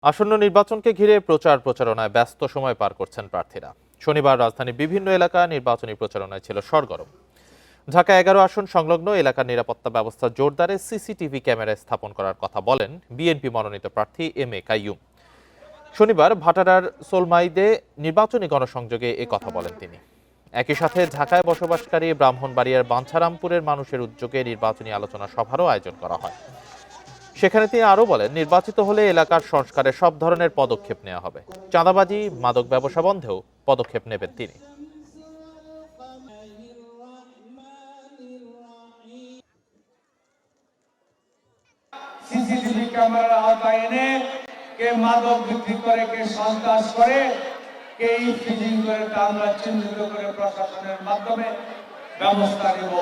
আসন্ন নির্বাচনকে ঘিরে প্রচারণায় ব্যস্ত সময় পার করছেন প্রার্থীরা। শনিবার রাজধানীর বিভিন্ন এলাকা নির্বাচনী প্রচারণায় ছিল সরগরম। ঢাকা ১১ আসন সংলগ্ন এলাকার নিরাপত্তা ব্যবস্থা জোরদারে সিসিটিভি ক্যামেরা স্থাপন করার কথা বলেন বিএনপি মনোনীত প্রার্থী এম.এ. কাইয়ুম। শনিবার ভাটারার সোলমাইদে নির্বাচনী গণসংযোগে এ কথা বলেন তিনি। একই সাথে ঢাকায় বসবাসকারী ব্রাহ্মণবাড়িয়ার বাঞ্ছারামপুরের মানুষের উদ্যোগে নির্বাচনী আলোচনা সভারও আয়োজন করা হয়। সেখানে তিনি আরো বলেন, নির্বাচিত হলে এলাকার সংস্কারে সব ধরনের পদক্ষেপ নেওয়া হবে। চাঁদাবাজি, মাদক ব্যবসা বন্ধেও পদক্ষেপ নেবেন তিনি। সিসিটিভি ক্যামেরার আওতায় এনে কে মাদক বিক্রি করে, কে সন্ত্রাস করে, কে ইফটিজিং করে তা আমরা চিহ্নিত করে প্রশাসনের মাধ্যমে ব্যবস্থা নেব।